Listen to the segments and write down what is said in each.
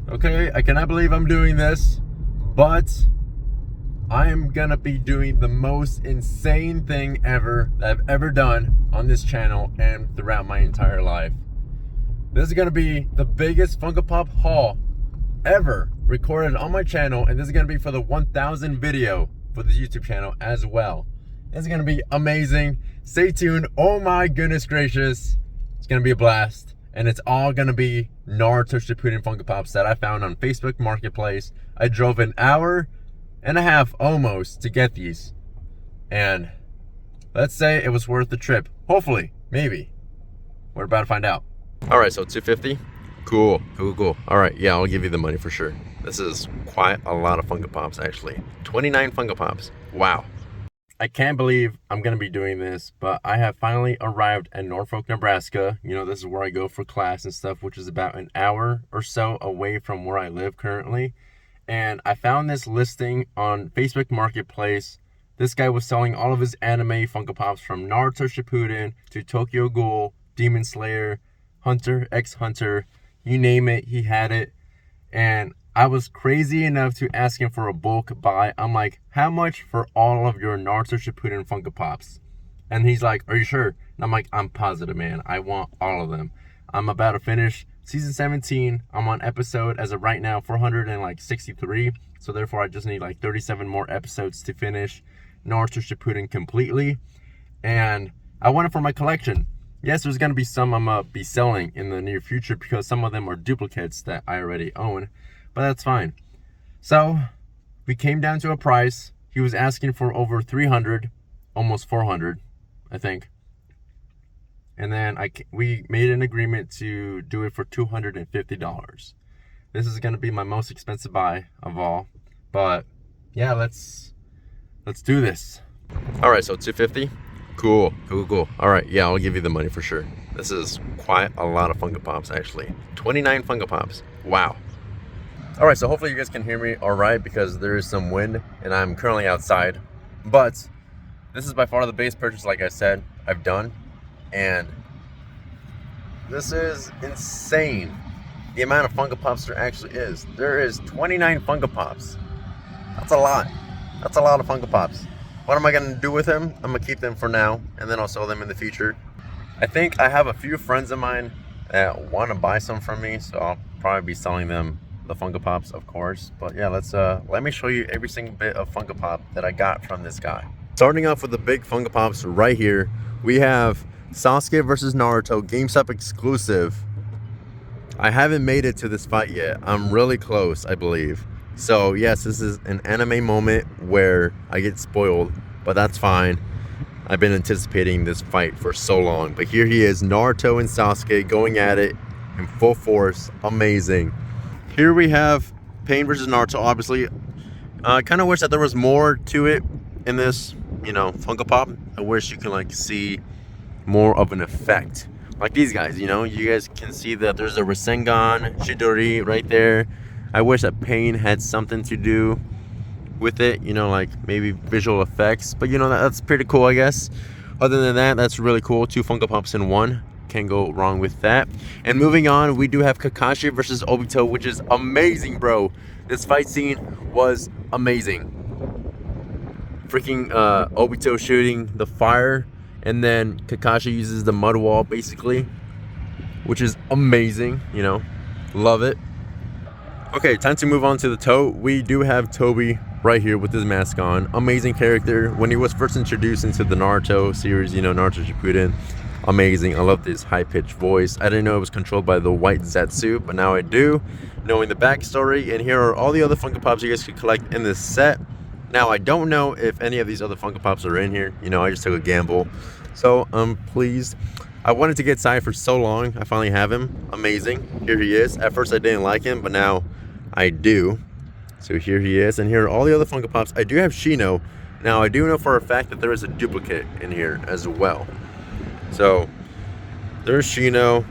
Okay, I cannot believe I'm doing this, but I am gonna be doing the most insane thing ever that I've ever done on this channel and throughout my entire life. This is gonna be the biggest Funko Pop haul ever recorded on my channel, and this is gonna be for the 1000 video for the YouTube channel as well. This is gonna be amazing. Stay tuned. Oh my goodness gracious. It's gonna be a blast. And it's all gonna be Naruto Shippuden Funko Pops that I found on Facebook Marketplace. I drove an hour and a half almost to get these. And let's say it was worth the trip. Hopefully, maybe. We're about to find out. All right, so $250. Cool. All right, yeah, I'll give you the money for sure. This is quite a lot of Funko Pops, actually. 29 Funko Pops. Wow. I can't believe I'm going to be doing this, but I have finally arrived at Norfolk, Nebraska. You know, this is where I go for class and stuff, which is about an hour or so away from where I live currently. And I found this listing on Facebook Marketplace. This guy was selling all of his anime Funko Pops from Naruto Shippuden to Tokyo Ghoul, Demon Slayer, Hunter x Hunter, you name it, he had it. And I was crazy enough to ask him for a bulk buy. I'm like, how much for all of your Naruto Shippuden Funko Pops? And he's like, are you sure? And I'm like, I'm positive, man. I want all of them. I'm about to finish season 17. I'm on episode, as of right now, 463. So therefore, I just need like 37 more episodes to finish Naruto Shippuden completely. And I want it for my collection. Yes, there's going to be some I'm going to be selling in the near future because some of them are duplicates that I already own. But that's fine. So we came down to a price. He was asking for over 300, almost 400, I think. And then we made an agreement to do it for $250. This is going to be my most expensive buy of all. But yeah, let's do this. All right, so $250. Cool. All right, yeah, I'll give you the money for sure. This is quite a lot of Funko Pops, actually. 29 Funko Pops. Wow. All right, so hopefully you guys can hear me all right because there is some wind and I'm currently outside. But this is by far the biggest purchase, like I said, I've done. And this is insane, the amount of Funko Pops there actually is. There is 29 Funko Pops. That's a lot. That's a lot of Funko Pops. What am I going to do with them? I'm going to keep them for now, and then I'll sell them in the future. I think I have a few friends of mine that want to buy some from me, so I'll probably be selling them the Funko Pops, of course. But yeah, let me show you every single bit of Funko Pop that I got from this guy. Starting off with the big Funko Pops right here, we have Sasuke versus Naruto GameStop exclusive. I haven't made it to this fight yet. I'm really close, I believe. So yes, this is an anime moment where I get spoiled, but that's fine. I've been anticipating this fight for so long. But here he is, Naruto and Sasuke going at it in full force. Amazing. Here we have Pain versus Naruto, obviously. I kind of wish that there was more to it in this, you know, Funko Pop. I wish you can like see more of an effect. Like these guys, you know, you guys can see that there's a Rasengan, Chidori right there. I wish that Pain had something to do with it, you know, like maybe visual effects. But you know, that's pretty cool, I guess. Other than that, that's really cool. 2 Funko Pops in one. Can't go wrong with that. And moving on, we do have Kakashi versus Obito, which is amazing, bro. This fight scene was amazing. Freaking Obito shooting the fire, and then Kakashi uses the mud wall basically, which is amazing, you know, love it. Okay, time to move on to the tote. We do have Toby right here with his mask on. Amazing character. When he was first introduced into the Naruto series, you know, Naruto Shippuden, amazing. I love this high-pitched voice. I didn't know it was controlled by the white Zetsu, but now I do, knowing the backstory. And here are all the other Funko Pops you guys could collect in this set. Now, I don't know if any of these other Funko Pops are in here. You know, I just took a gamble. So, I'm pleased. I wanted to get Sai for so long. I finally have him. Amazing. Here he is. At first, I didn't like him, but now I do. So here he is. And here are all the other Funko Pops. I do have Shino. Now, I do know for a fact that there is a duplicate in here as well. So, there's Shino.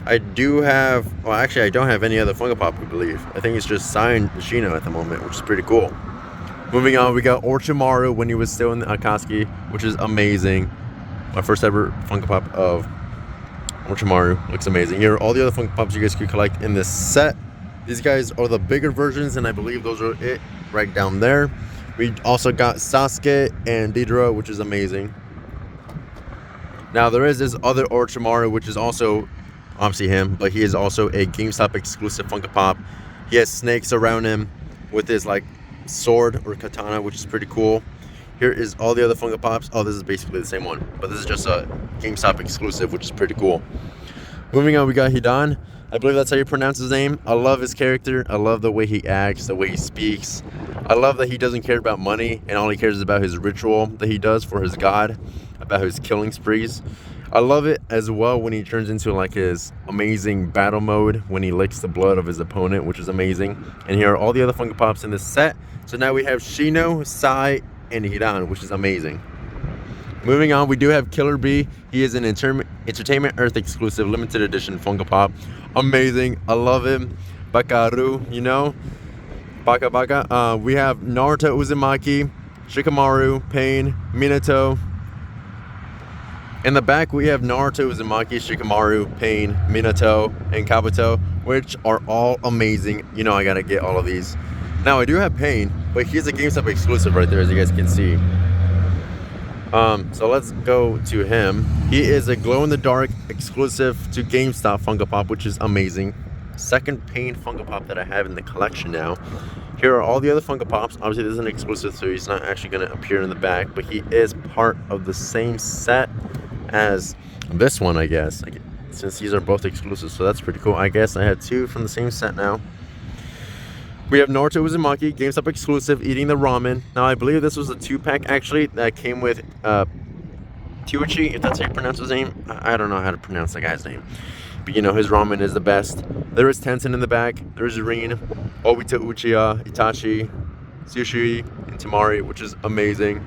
I do have... Well, actually, I don't have any other Funko Pop, I believe. I think it's just Sai and Shino at the moment, which is pretty cool. Moving on, we got Orochimaru when he was still in the Akatsuki, which is amazing. My first ever Funko Pop of Orochimaru. Looks amazing. Here are all the other Funko Pops you guys could collect in this set. These guys are the bigger versions, and I believe those are it right down there. We also got Sasuke and Deidara, which is amazing. Now there is this other Orochimaru, which is also obviously him, but he is also a GameStop exclusive Funko Pop. He has snakes around him with his like sword or katana, which is pretty cool. Here is all the other Funko Pops. Oh, this is basically the same one, but this is just a GameStop exclusive, which is pretty cool. Moving on, we got Hidan. I believe that's how you pronounce his name. I love his character. I love the way he acts, the way he speaks. I love that he doesn't care about money, and all he cares is about his ritual that he does for his god, about his killing sprees. I love it as well when he turns into like his amazing battle mode when he licks the blood of his opponent, which is amazing. And here are all the other Funko Pops in this set. So now we have Shino, Sai, and Hidan, which is amazing. Moving on, we do have Killer Bee. He is an Entertainment Earth exclusive limited edition Funko Pop. Amazing. I love him. Bakaru, you know. Baka Baka. We have Naruto Uzumaki, Shikamaru, Pain, Minato. In the back, we have Naruto Uzumaki, Shikamaru, Pain, Minato, and Kabuto, which are all amazing. You know I gotta get all of these. Now, I do have Pain, but he's a GameStop exclusive right there, as you guys can see. So let's go to him. He is a glow-in-the-dark exclusive to GameStop Funko Pop, which is amazing. Second Pain Funko Pop that I have in the collection now. Here are all the other Funko Pops. Obviously, this is an exclusive, so he's not actually going to appear in the back, but he is part of the same set as this one, I guess, since these are both exclusives, so that's pretty cool. I guess I had two from the same set now. We have Naruto Uzumaki, GameStop exclusive, eating the ramen. Now, I believe this was a 2-pack, actually, that came with Tiuchi, if that's how you pronounce his name. I don't know how to pronounce the guy's name. But, you know, his ramen is the best. There is Tenzin in the back. There's Rin, Obito Uchiha, Itachi, Tsushi, and Tamari, which is amazing.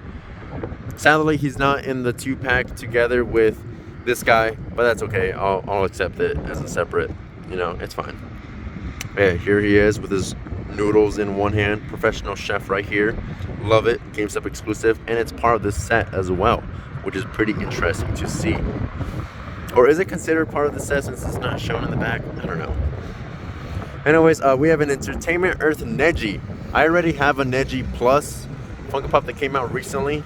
Sadly, he's not in the 2-pack together with this guy, but that's okay. I'll accept it as a separate, you know, it's fine. Yeah, here he is with his noodles in one hand. Professional chef right here. Love it. GameStop exclusive, and it's part of this set as well, which is pretty interesting to see. Or is it considered part of the set since it's not shown in the back? I don't know. Anyways, we have an Entertainment Earth Neji. I already have a Neji Plus Funko Pop that came out recently,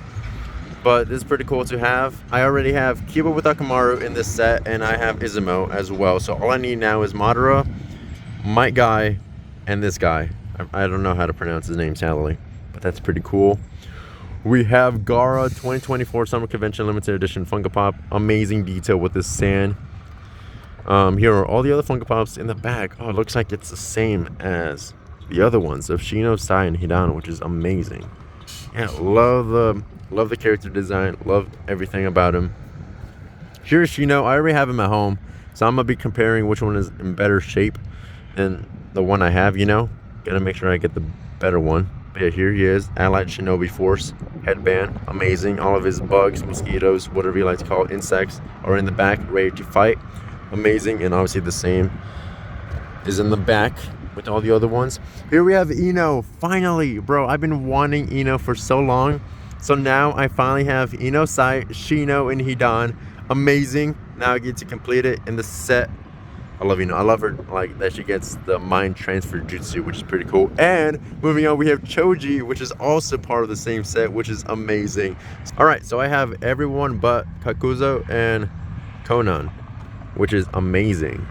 but this is pretty cool to have. I already have Kiba with Akamaru in this set, and I have Izumo as well. So all I need now is Madara, Might Guy, and this guy. I don't know how to pronounce his name, sadly, but that's pretty cool. We have Gara 2024 Summer Convention Limited Edition Funko Pop. Amazing detail with this sand. Here are all the other Funko Pops in the back. Oh, it looks like it's the same as the other ones of Shino, Sai, and Hidan, which is amazing. Yeah, love the character design. Love everything about him. Here's Shino. I already have him at home, so I'm gonna be comparing which one is in better shape than the one I have, you know. Gotta make sure I get the better one. But yeah, here he is, Allied Shinobi Force headband. Amazing. All of his bugs, mosquitoes, whatever you like to call it, insects, are in the back, ready to fight. Amazing. And obviously the same is in the back with all the other ones. Here we have Ino. Finally, bro, I've been wanting Ino for so long. So now I finally have Ino, Sai, Shino, and Hidan. Amazing. Now I get to complete it in the set. I love Ino. I love her, like, that she gets the mind transfer jutsu, which is pretty cool. And moving on, we have Choji, which is also part of the same set, which is amazing. All right, so I have everyone but Kakuzo and Konan, which is amazing.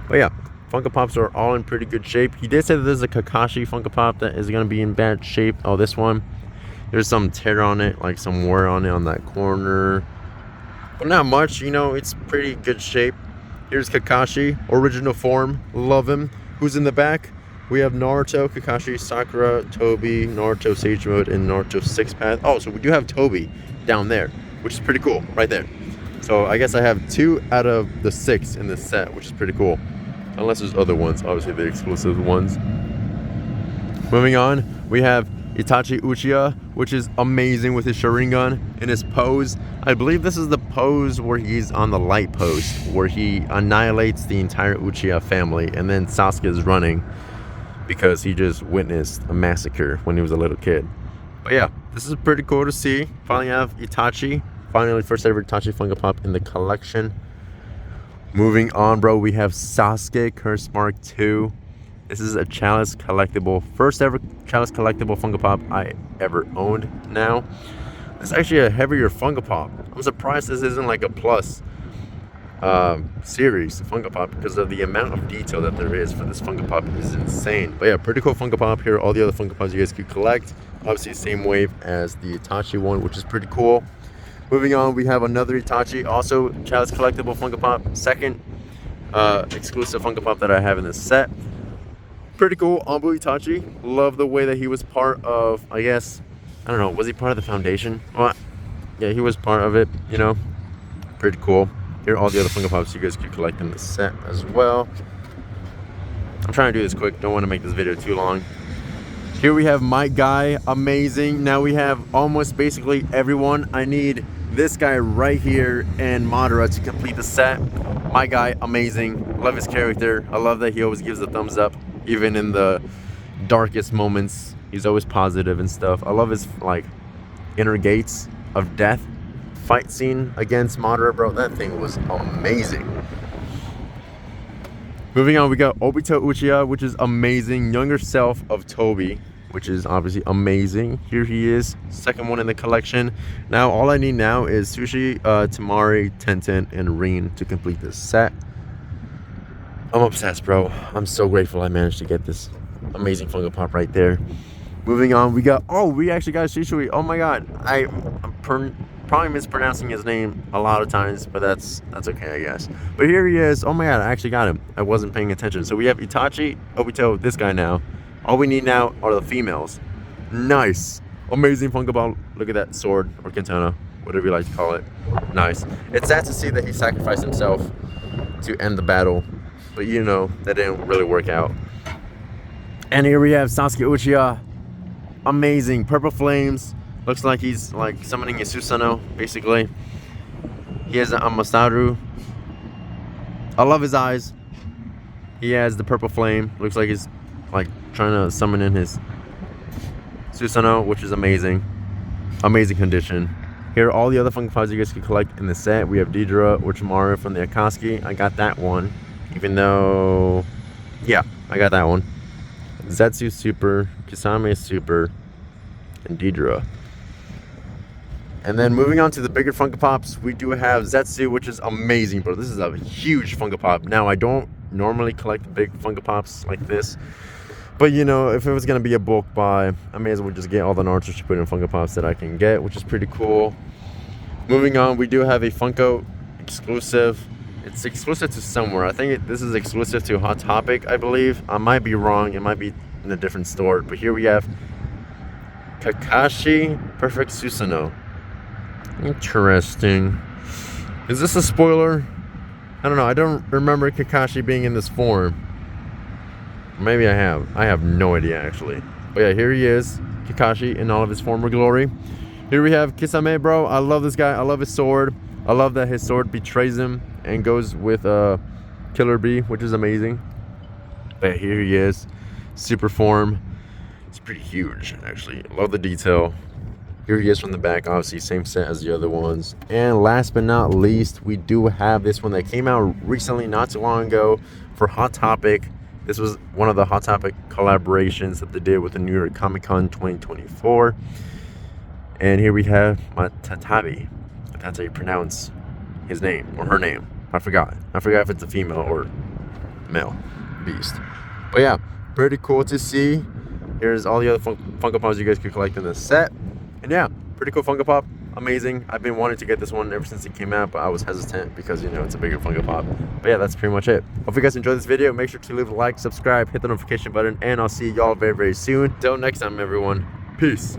But yeah, Funko Pops are all in pretty good shape. He did say that there's a Kakashi Funko Pop that is going to be in bad shape. Oh, this one, there's some tear on it, like some wear on it on that corner. But not much, you know, it's pretty good shape. Here's Kakashi, original form, love him. Who's in the back? We have Naruto, Kakashi, Sakura, Tobi, Naruto Sage Mode, and Naruto 6-Path. Oh, so we do have Tobi down there, which is pretty cool, right there. So I guess I have 2 out of the 6 in this set, which is pretty cool. Unless there's other ones, obviously the exclusive ones. Moving on, we have Itachi Uchiha, which is amazing with his Sharingan and his pose. I believe this is the pose where he's on the light post, where he annihilates the entire Uchiha family, and then Sasuke is running because he just witnessed a massacre when he was a little kid. But yeah, this is pretty cool to see. Finally have Itachi. Finally, first ever Itachi Funko Pop in the collection. Moving on, bro, we have Sasuke Curse Mark II. This is a Chalice collectible, first ever Chalice collectible Funko Pop I ever owned now. It's actually a heavier Funko Pop. I'm surprised this isn't like a plus series Funko Pop, because of the amount of detail that there is for this Funko Pop is insane. But yeah, pretty cool Funko Pop. Here are all the other Funko Pops you guys could collect. Obviously same wave as the Itachi one, which is pretty cool. Moving on, we have another Itachi, also Chalice collectible Funko Pop, second exclusive Funko Pop that I have in this set. Pretty cool, Anbu Itachi. Love the way that he was part of, I guess, I don't know, was he part of the foundation? Well, yeah, he was part of it, you know. Pretty cool. Here are all the other Funko Pops you guys could collect in the set as well. I'm trying to do this quick, don't want to make this video too long. Here we have my guy, amazing. Now we have almost basically everyone. I need this guy right here and Madara to complete the set. My guy, amazing. Love his character. I love that he always gives a thumbs up, even in the darkest moments. He's always positive and stuff. I love his like inner gates of death fight scene against Madara, bro. That thing was amazing. Moving on, we got Obito Uchiha, which is amazing. Younger self of Toby, which is obviously amazing. Here he is, second one in the collection. Now all I need now is Sushi, Tamari, Tenten, and Rin to complete this set. I'm obsessed, bro. I'm so grateful I managed to get this amazing Funko Pop right there. Moving on, we got, oh, we actually got Shishui. Oh my god, I'm probably mispronouncing his name a lot of times, but that's okay, I guess. But here he is. Oh my god, I actually got him. I wasn't paying attention. So we have Itachi, Obito, this guy now. All we need now are the females. Nice. Amazing Funko Pop. Look at that sword or katana, whatever you like to call it. Nice. It's sad to see that he sacrificed himself to end the battle, but you know, that didn't really work out. And here we have Sasuke Uchiha. Amazing. Purple flames. Looks like he's like summoning a Susanoo, basically. He has an Amasaru. I love his eyes. He has the purple flame. Looks like he's like trying to summon in his Susanoo, which is amazing. Amazing condition. Here are all the other Funko Pops you guys can collect in the set. We have Deidara Orochimaru from the Akatsuki. I got that one. Even though, yeah, I got that one. Zetsu Super, Kisame Super, and Deidara. And then moving on to the bigger Funko Pops, we do have Zetsu, which is amazing, bro. This is a huge Funko Pop. Now, I don't normally collect big Funko Pops like this, but you know, if it was going to be a bulk buy, I may as well just get all the Naruto Shippuden Funko Pops that I can get, which is pretty cool. Moving on, we do have a Funko exclusive. It's exclusive to somewhere. I think this is exclusive to Hot Topic, I believe. I might be wrong. It might be in a different store. But here we have Kakashi Perfect Susanoo. Interesting. Is this a spoiler? I don't know. I don't remember Kakashi being in this form. Maybe I have. I have no idea, actually. But yeah, here he is. Kakashi in all of his former glory. Here we have Kisame, bro. I love this guy. I love his sword. I love that his sword betrays him and goes with Killer Bee, which is amazing. But here he is. Super form. It's pretty huge, actually. Love the detail. Here he is from the back, obviously same set as the other ones. And last but not least, we do have this one that came out recently, not too long ago, for Hot Topic. This was one of the Hot Topic collaborations that they did with the New York Comic Con 2024. And here we have Matatabi, if that's how you pronounce his name or her name. I forgot if it's a female or male beast. But yeah, pretty cool to see. Here's all the other Funko Pops you guys could collect in this set. And yeah, pretty cool Funko Pop. Amazing. I've been wanting to get this one ever since it came out, but I was hesitant because, you know, it's a bigger Funko Pop. But yeah, that's pretty much it. Hope you guys enjoyed this video. Make sure to leave a like, subscribe, hit the notification button, and I'll see y'all very, very soon. Till next time, everyone. Peace.